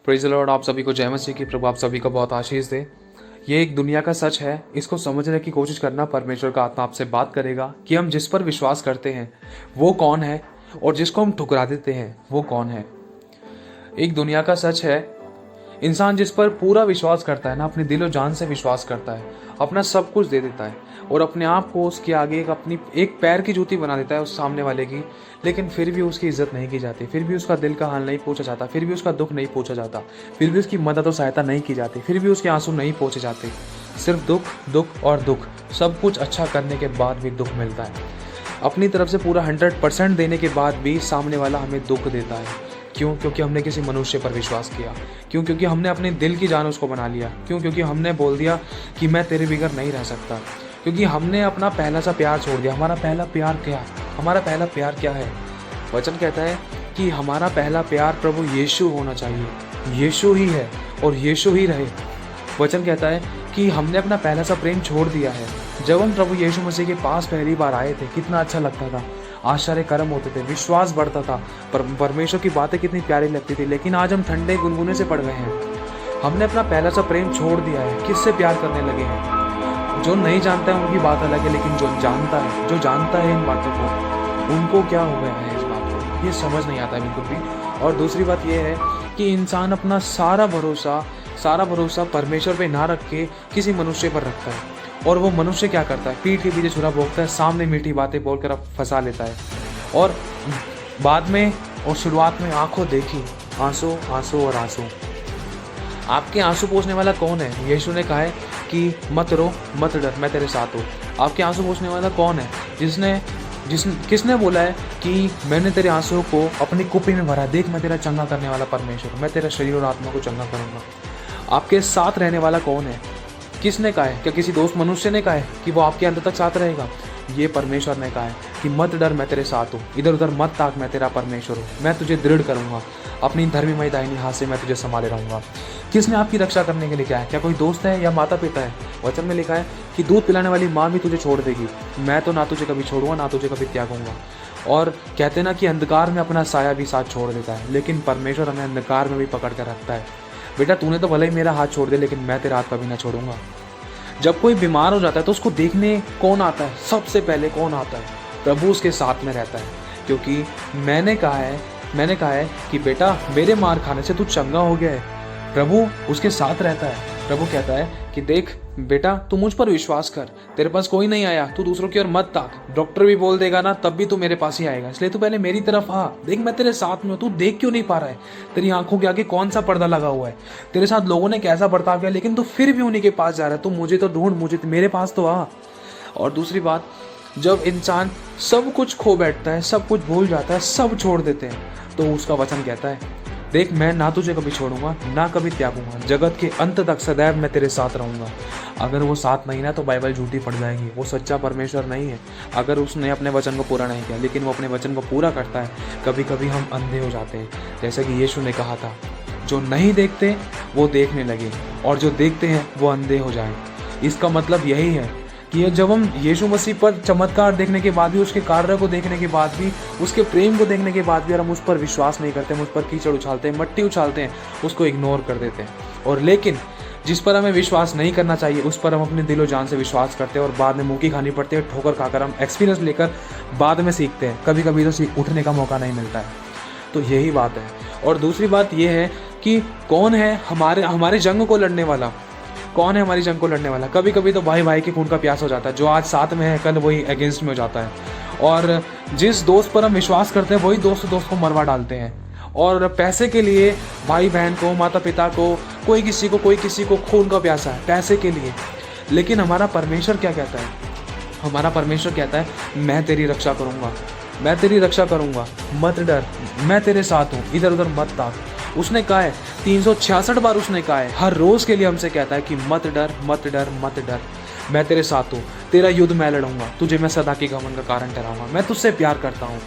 Praise the Lord. आप सभी को जय मसीह की। प्रभु आप सभी को बहुत आशीष दे। ये एक दुनिया का सच है, इसको समझने की कोशिश करना। परमेश्वर का आत्मा आपसे बात करेगा कि हम जिस पर विश्वास करते हैं वो कौन है और जिसको हम ठुकरा देते हैं वो कौन है। एक दुनिया का सच है, इंसान जिस पर पूरा विश्वास करता है ना, अपने दिलो जान से विश्वास करता है, अपना सब कुछ दे देता है और अपने आप को उसके आगे एक पैर की जूती बना देता है उस सामने वाले की, लेकिन फिर भी उसकी इज्जत नहीं की जाती, फिर भी उसका दिल का हाल नहीं पूछा जाता, फिर भी उसका दुख नहीं पूछा जाता, फिर भी उसकी मदद और सहायता नहीं की जाती, फिर भी उसके आंसू नहीं पहुँचे जाते। सिर्फ दुख दुख और दुख। सब कुछ अच्छा करने के बाद भी दुख मिलता है। अपनी तरफ से पूरा 100% देने के बाद भी सामने वाला हमें दुख देता है। क्यों? क्योंकि हमने किसी मनुष्य पर विश्वास किया। क्यों? क्योंकि हमने अपने दिल की जान उसको बना लिया। क्यों? क्योंकि हमने बोल दिया कि मैं तेरे बगैर नहीं रह सकता। क्योंकि हमने अपना पहला सा प्यार छोड़ दिया। हमारा पहला प्यार क्या है? वचन कहता है कि हमारा पहला प्यार प्रभु यीशु होना चाहिए। यीशु ही है और यीशु ही रहे। वचन कहता है कि हमने अपना पहला सा प्रेम छोड़ दिया है। जब हम प्रभु यीशु मसीह के पास पहली बार आए थे, कितना अच्छा लगता था, आश्चर्य कर्म होते थे, विश्वास बढ़ता था, परमेश्वर की बातें कितनी प्यारी लगती थी। लेकिन आज हम ठंडे गुनगुने से पड़ गए हैं। हमने अपना पहला सा प्रेम छोड़ दिया है। किससे प्यार करने लगे हैं? जो नहीं जानता है उनकी बात अलग है, लेकिन जो जानता है इन बातों को, उनको क्या हो गया है इस बात को, ये समझ नहीं आता है बिल्कुल भी। और दूसरी बात यह है कि इंसान अपना सारा भरोसा परमेश्वर पे ना रख के किसी मनुष्य पर रखता है। और वो मनुष्य क्या करता है? पीठ के पीछे छुरा भोंकता है, सामने मीठी बातें बोलकर फंसा लेता है। और बाद में और शुरुआत में आंखों देखी आंसू और आंसू। आपके आंसू पोंछने वाला कौन है? यीशु ने कहा है कि मत रो मत डर, मैं तेरे साथ हूँ। आपके आंसू पोंछने वाला कौन है? किसने बोला है कि मैंने तेरे आंसुओं को अपनी कुप्पी में भरा, देख मैं तेरा चंगा करने वाला परमेश्वर, मैं तेरा शरीर और आत्मा को चंगा करूँगा। आपके साथ रहने वाला कौन है? किसने कहा है? क्या किसी दोस्त मनुष्य ने कहा है कि वो आपके अंत तक साथ रहेगा? ये परमेश्वर ने कहा है कि मत डर, मैं तेरे साथ हूँ, इधर उधर मत ताक, मैं तेरा परमेश्वर हूँ, मैं तुझे दृढ़ करूँगा, अपनी धर्मीमय दाहिनी हाथ से मैं तुझे संभाले रहूँगा। किसने आपकी रक्षा करने के लिए क्या है? क्या कोई दोस्त है या माता पिता है? वचन में लिखा है कि दूध पिलाने वाली माँ भी तुझे छोड़ देगी, मैं तो ना तुझे कभी छोड़ूंगा ना तुझे कभी त्यागूंगा। और कहते हैं ना कि अंधकार में अपना साया भी साथ छोड़ देता है, लेकिन परमेश्वर हमें अंधकार में भी पकड़ कर रखता है। बेटा तूने तो भले ही मेरा हाथ छोड़ दे, लेकिन मैं तेरा हाथ कभी ना छोड़ूंगा। जब कोई बीमार हो जाता है तो उसको देखने कौन आता है? सबसे पहले कौन आता है? प्रभु उसके साथ में रहता है। क्योंकि मैंने कहा है कि बेटा मेरे मार खाने से तू चंगा हो गया है। प्रभु उसके साथ रहता है। प्रभु कहता है कि देख बेटा तू मुझ पर विश्वास कर, तेरे पास कोई नहीं आया, तू दूसरों की ओर मत ताक। डॉक्टर भी बोल देगा ना तब भी तू मेरे पास ही आएगा, इसलिए तू पहले मेरी तरफ आ। देख मैं तेरे साथ में हूँ। तू देख क्यों नहीं पा रहा है? तेरी आंखों के आगे कौन सा पर्दा लगा हुआ है? तेरे साथ लोगों ने कैसा बर्ताव किया, लेकिन तू फिर भी उन्हीं के पास जा रहा है। तू मुझे तो ढूंढ, मुझे मेरे पास तो आ। और दूसरी बात, जब इंसान सब कुछ खो बैठता है, सब कुछ भूल जाता है, सब छोड़ देते हैं, तो उसका वचन कहता है देख मैं ना तुझे कभी छोड़ूंगा ना कभी त्यागूंगा, जगत के अंत तक सदैव मैं तेरे साथ रहूंगा। अगर वो साथ नहीं ना तो बाइबल झूठी पड़ जाएगी, वो सच्चा परमेश्वर नहीं है। अगर उसने अपने वचन को पूरा नहीं किया, लेकिन वो अपने वचन को पूरा करता है। कभी कभी हम अंधे हो जाते हैं, जैसे कि यीशु ने कहा था, जो नहीं देखते वो देखने लगे और जो देखते हैं वो अंधे हो जाएं। इसका मतलब यही है कि जब हम यीशु मसीह पर चमत्कार देखने के बाद भी, उसके कार्य को देखने के बाद भी, उसके प्रेम को देखने के बाद भी, और हम उस पर विश्वास नहीं करते, हम उस पर कीचड़ उछालते हैं, मट्टी उछालते हैं, उसको इग्नोर कर देते हैं। और लेकिन जिस पर हमें विश्वास नहीं करना चाहिए उस पर हम अपने दिलो जान से विश्वास करते हैं और बाद में मुँह की खानी पड़ती है। ठोकर खाकर हम एक्सपीरियंस लेकर बाद में सीखते हैं। कभी कभी तो उठने का मौका नहीं मिलता है। तो यही बात है। और दूसरी बात यह है कि कौन है हमारे जंग को लड़ने वाला? कौन है हमारी जंग को लड़ने वाला? कभी कभी तो भाई भाई के खून का प्यास हो जाता है। जो आज साथ में है कल वही अगेंस्ट में हो जाता है। और जिस दोस्त पर हम विश्वास करते हैं वही दोस्त को मरवा डालते हैं। और पैसे के लिए भाई बहन को, माता पिता को, कोई किसी को खून का प्यासा है पैसे के लिए। लेकिन हमारा परमेश्वर क्या कहता है? हमारा परमेश्वर कहता है मैं तेरी रक्षा करूँगा, मत डर, मैं तेरे साथ हूँ, इधर उधर मत ताक। उसने कहा है 366 बार, उसने कहा है, हर रोज़ के लिए हमसे कहता है कि मत डर, मैं तेरे साथ हूँ, तेरा युद्ध मैं लड़ूंगा, तुझे मैं सदा की गमन का कारण ठहराऊंगा, मैं तुझसे प्यार करता हूँ।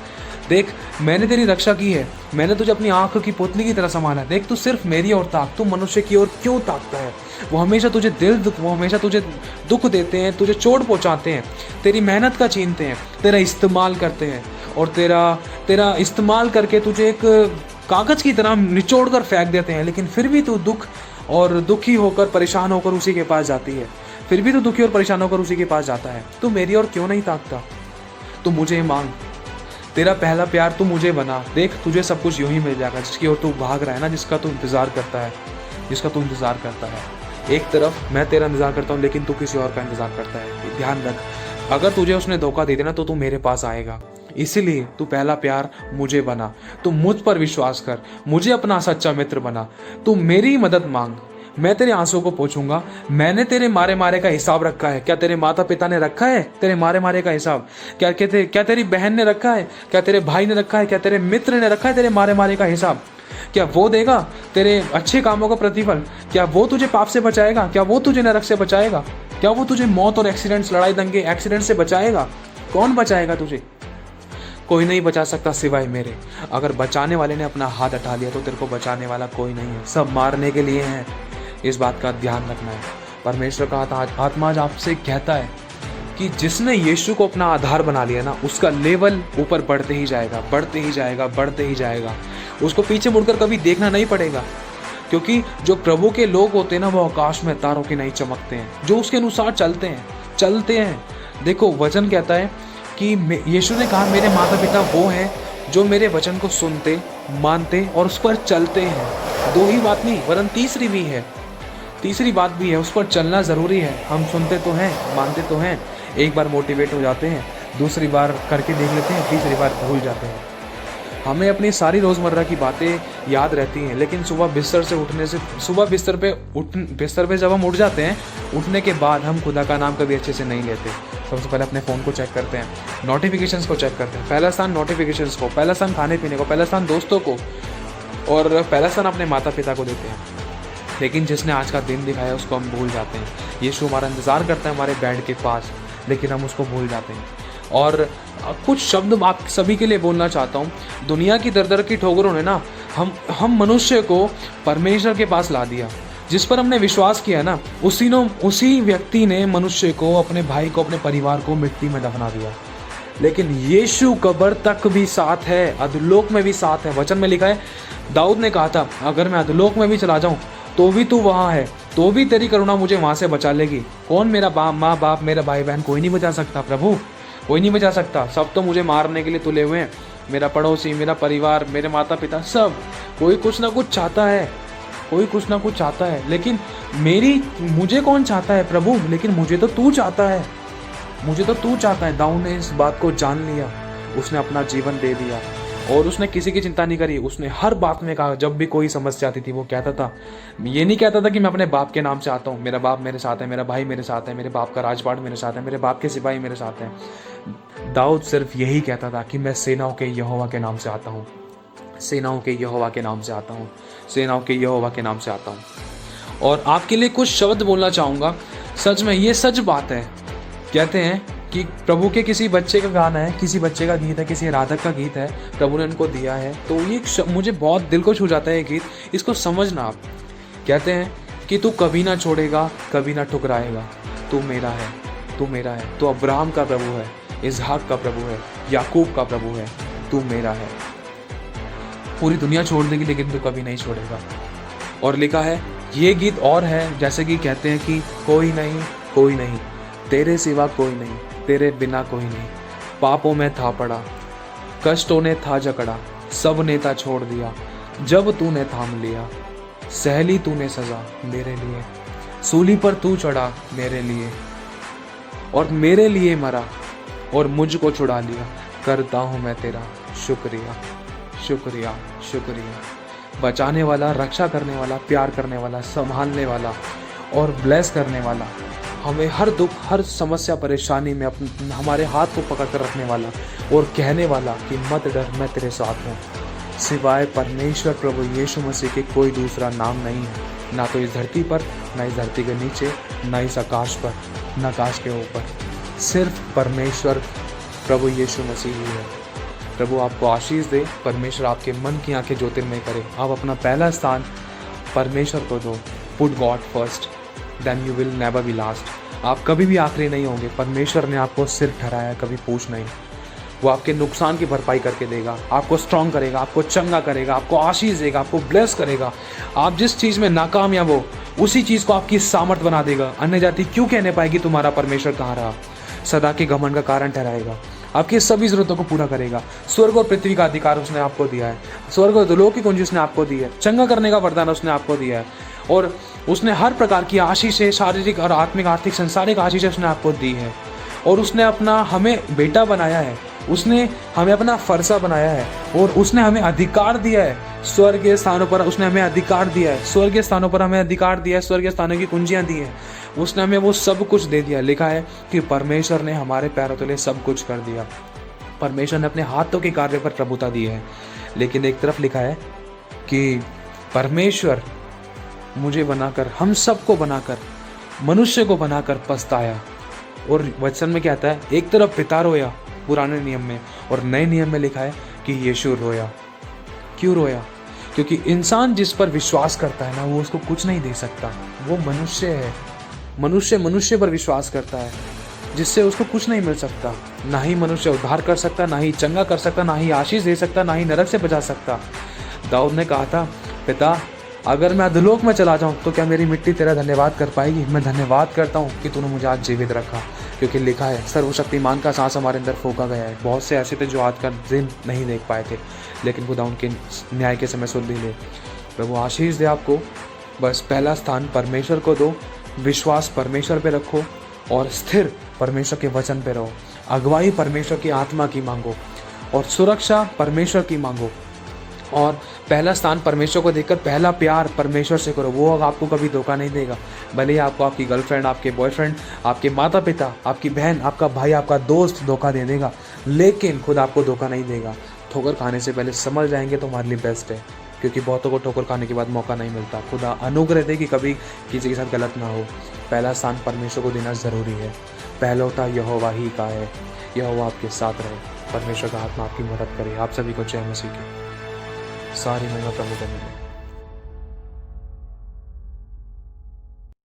देख मैंने तेरी रक्षा की है, मैंने तुझे अपनी आंख की पुतली की तरह संभाला। देख तू सिर्फ मेरी ओर ताक, तू मनुष्य की ओर क्यों ताकता है? वो हमेशा तुझे दुख देते हैं, तुझे चोट पहुँचाते हैं, तेरी मेहनत का छीनते हैं, तेरा इस्तेमाल करते हैं और तेरा इस्तेमाल करके तुझे एक कागज की तरह निचोड़ कर फेंक देते हैं, लेकिन फिर भी तू दुख और दुखी होकर परेशान होकर उसी के पास जाती है, फिर भी तू दुखी और परेशान होकर उसी के पास जाता है। तू मेरी ओर क्यों नहीं ताकता? तू मुझे मांग, तेरा पहला प्यार तू मुझे बना। देख, तुझे सब कुछ यूं ही मिल जाएगा जिसकी ओर तू भाग रहा है ना, जिसका तू इंतजार करता है, जिसका तू इंतजार करता है। एक तरफ मैं तेरा इंतजार करता हूँ, लेकिन तू किसी और का इंतजार करता है। ध्यान रख, अगर तुझे उसने धोखा दे देना तो तू मेरे पास आएगा। इसीलिए तू पहला प्यार मुझे बना, तू मुझ पर विश्वास कर, मुझे अपना सच्चा मित्र बना, तू मेरी मदद मांग, मैं तेरे आंसू को पोंछूंगा। मैंने तेरे मारे मारे का हिसाब रखा है। क्या तेरे माता पिता ने रखा है तेरे मारे मारे का हिसाब? क्या तेरी बहन ने रखा है? क्या तेरे भाई ने रखा है? क्या तेरे मित्र ने रखा है तेरे मारे मारे का हिसाब? क्या वो देगा तेरे अच्छे कामों का प्रतिफल? क्या वो तुझे पाप से बचाएगा? क्या वो तुझे नरक से बचाएगा? क्या वो तुझे मौत और एक्सीडेंट्स, लड़ाई दंगे एक्सीडेंट से बचाएगा? कौन बचाएगा तुझे? कोई नहीं बचा सकता सिवाय मेरे। अगर बचाने वाले ने अपना हाथ हटा लिया तो तेरे को बचाने वाला कोई नहीं है। सब मारने के लिए हैं, इस बात का ध्यान रखना है। परमेश्वर का आत्मा आज आपसे कहता है कि जिसने यीशु को अपना आधार बना लिया ना, उसका लेवल ऊपर बढ़ते ही जाएगा, बढ़ते ही जाएगा, बढ़ते ही जाएगा। उसको पीछे मुड़कर कभी देखना नहीं पड़ेगा, क्योंकि जो प्रभु के लोग होते हैं ना, वो आकाश में तारों की नहीं चमकते हैं, जो उसके अनुसार चलते हैं। देखो, वचन कहता है कि यीशु ने कहा, मेरे माता पिता वो हैं जो मेरे वचन को सुनते, मानते और उस पर चलते हैं। दो ही बात नहीं, वरन तीसरी बात भी है, उस पर चलना ज़रूरी है। हम सुनते तो हैं, मानते तो हैं, एक बार मोटिवेट हो जाते हैं, दूसरी बार करके देख लेते हैं, तीसरी बार भूल जाते हैं। हमें अपनी सारी रोज़मर्रा की बातें याद रहती हैं, लेकिन बिस्तर पे जब हम उठ जाते हैं, उठने के बाद हम खुदा का नाम कभी अच्छे से नहीं लेते। सबसे पहले अपने फ़ोन को चेक करते हैं, नोटिफिकेशंस को चेक करते हैं। पहला स्थान नोटिफिकेशंस को, पहला स्थान खाने पीने को, पहला स्थान दोस्तों को, और पहला स्थान अपने माता पिता को देते हैं। लेकिन जिसने आज का दिन दिखाया उसको हम भूल जाते हैं। यीशु हमारा इंतज़ार करता है हमारे बेड के पास, लेकिन हम उसको भूल जाते हैं। और कुछ शब्द आप सभी के लिए बोलना चाहता हूँ। दुनिया की दर की ठोकरों ने ना हम मनुष्य को परमेश्वर के पास ला दिया। जिस पर हमने विश्वास किया ना, उसी व्यक्ति ने मनुष्य को, अपने भाई को, अपने परिवार को मिट्टी में दफना दिया। लेकिन यीशु कब्र तक भी साथ है, अधोलोक में भी साथ है। वचन में लिखा है, दाऊद ने कहा था, अगर मैं अधोलोक में भी चला जाऊँ तो भी तू वहाँ है, तो भी तेरी करुणा मुझे वहाँ से बचा लेगी। कौन? मेरा माँ बाप, मेरा भाई बहन, कोई नहीं बचा सकता प्रभु, कोई नहीं बचा सकता। सब तो मुझे मारने के लिए तुले हुए हैं। मेरा पड़ोसी, मेरा परिवार, मेरे माता पिता, सब कोई कुछ ना कुछ चाहता है, लेकिन मुझे कौन चाहता है प्रभु? लेकिन मुझे तो तू चाहता है। दाऊद ने इस बात को जान लिया, उसने अपना जीवन दे दिया और उसने किसी की चिंता नहीं करी। उसने हर बात में कहा, जब भी कोई समस्या आती थी वो कहता था, ये नहीं कहता था कि मैं अपने बाप के नाम से आता हूँ, मेरा बाप मेरे साथ है, मेरा भाई मेरे साथ है, मेरे बाप का राजपाट मेरे साथ है, मेरे बाप के सिपाही मेरे साथ हैं। दाऊद सिर्फ यही कहता था कि मैं सेनाओं के यहोवा के नाम से आता हूँ, सेनाओं के यहोवा के नाम से आता हूँ, सेनाओं के यहोवा के नाम से आता हूँ। और आपके लिए कुछ शब्द बोलना चाहूँगा। सच में ये सच बात है। कहते हैं कि प्रभु के किसी बच्चे का गाना है, किसी बच्चे का गीत है, किसी आराधक का गीत है, प्रभु ने उनको दिया है। तो ये मुझे बहुत दिल को छू जाता है ये गीत, इसको समझना आप। कहते हैं कि तू कभी ना छोड़ेगा, कभी ना ठुकराएगा, तू मेरा है, तू मेरा है। तू अब्राहम का प्रभु है, इसहाक का प्रभु है, याकूब का प्रभु है, तू मेरा है। पूरी दुनिया छोड़ देगी लेकिन तू कभी नहीं छोड़ेगा। और लिखा है ये गीत और है, जैसे कि कहते हैं कि कोई नहीं तेरे सिवा, कोई नहीं तेरे बिना, कोई नहीं। पापों में था पड़ा, कष्टों ने था जकड़ा, सब ने था छोड़ दिया, जब तूने थाम लिया। सहली तूने सजा मेरे लिए, सूली पर तू चढ़ा मेरे लिए, और मेरे लिए मरा और मुझको छुड़ा लिया। करता हूँ मैं तेरा शुक्रिया, शुक्रिया, शुक्रिया। बचाने वाला, रक्षा करने वाला, प्यार करने वाला, संभालने वाला और ब्लेस करने वाला, हमें हर दुख, हर समस्या, परेशानी में हमारे हाथ को पकड़ कर रखने वाला और कहने वाला कि मत डर, मैं तेरे साथ हूँ। सिवाय परमेश्वर प्रभु यीशु मसीह के कोई दूसरा नाम नहीं है, ना तो इस धरती पर, ना इस धरती के नीचे, ना इस आकाश पर, ना आकाश के ऊपर। सिर्फ परमेश्वर प्रभु यीशु मसीह ही है। प्रभु आपको आशीष दे, परमेश्वर आपके मन की आंखें ज्योतिर्मय करे। आप अपना पहला स्थान परमेश्वर को दो। Put God first, then you will never be last. आप कभी भी आखिरी नहीं होंगे। परमेश्वर ने आपको सिर ठहराया, कभी पूछ नहीं। वो आपके नुकसान की भरपाई करके देगा, आपको स्ट्रांग करेगा, आपको चंगा करेगा, आपको आशीष देगा, आपको ब्लेस करेगा। आप जिस चीज़ में नाकामयाब हो उसी चीज़ को आपकी सामर्थ बना देगा। अन्य जाति क्यों कहने पाएगी तुम्हारा परमेश्वर कहाँ रहा। सदा के घमंड का कारण ठहराएगा, आपकी सभी जरूरतों को पूरा करेगा। स्वर्ग और पृथ्वी का अधिकार उसने आपको दिया है, स्वर्ग और लोक की कुंजी उसने आपको दी है, चंगा करने का वरदान उसने आपको दिया है, और उसने हर प्रकार की आशीषें, शारीरिक और आत्मिक, आर्थिक, संसारिक आशीषें उसने आपको दी है। और उसने अपना हमें बेटा बनाया है, उसने हमें अपना फरसा बनाया है, और उसने हमें अधिकार दिया है स्वर्गीय स्थानों पर। उसने हमें अधिकार दिया है स्वर्गीय स्थानों पर, हमें अधिकार दिया है, स्वर्गीय स्थानों की कुंजियां दी हैं। उसने हमें वो सब कुछ दे दिया। लिखा है कि परमेश्वर ने हमारे पैरों तले सब कुछ कर दिया। परमेश्वर ने अपने हाथों के कार्य पर प्रभुता दी है। लेकिन एक तरफ लिखा है कि परमेश्वर मुझे बनाकर, हम सबको बनाकर, मनुष्य को बनाकर पछताया। और वचन में क्या आता है, एक तरफ पिता रोया पुराने नियम में, और नए नियम में लिखा है कि यीशु रोया। क्यों रोया? क्योंकि इंसान जिस पर विश्वास करता है ना, वो उसको कुछ नहीं दे सकता। वो मनुष्य है, मनुष्य पर विश्वास करता है, जिससे उसको कुछ नहीं मिल सकता। ना ही मनुष्य उद्धार कर सकता, ना ही चंगा कर सकता, ना ही आशीष दे सकता, ना ही नरक से बचा सकता। दाऊद ने कहा था, पिता अगर मैं अधोलोक में चला जाऊं तो क्या मेरी मिट्टी तेरा धन्यवाद कर पाएगी? मैं धन्यवाद करता हूं कि तूने मुझे आज जीवित रखा। क्योंकि लिखा है सर्वशक्तिमान का सांस हमारे अंदर फूंका गया है। बहुत से ऐसे थे जो आज का दिन नहीं देख पाए थे, लेकिन खुदा उनके न्याय के समय सुन भी ले। प्रभु आशीष दे आपको। बस पहला स्थान परमेश्वर को दो, विश्वास परमेश्वर पे रखो, और स्थिर परमेश्वर के वचन पे रहो। अगुवाई परमेश्वर की आत्मा की मांगो, और सुरक्षा परमेश्वर की मांगो। और पहला स्थान परमेश्वर को देकर पहला प्यार परमेश्वर से करो। वो आपको कभी धोखा नहीं देगा। भले ही आपको आपकी गर्लफ्रेंड, आपके बॉयफ्रेंड, आपके माता पिता, आपकी बहन, आपका भाई, आपका दोस्त धोखा दे देगा, लेकिन खुद आपको धोखा नहीं देगा। ठोकर खाने से पहले समझ जाएंगे तो हमारे लिए बेस्ट है, क्योंकि बहुतों को ठोकर खाने के बाद मौका नहीं मिलता। खुदा अनुग्रह दे कि कभी किसी के साथ गलत ना हो। पहला स्थान परमेश्वर को देना ज़रूरी है। पहलौता यहोवा ही का है। यहोवा आपके साथ रहे, परमेश्वर का आत्मा आपकी मदद करे। आप सभी को जय मसीह की सारी महिमा प्रभु को मिले।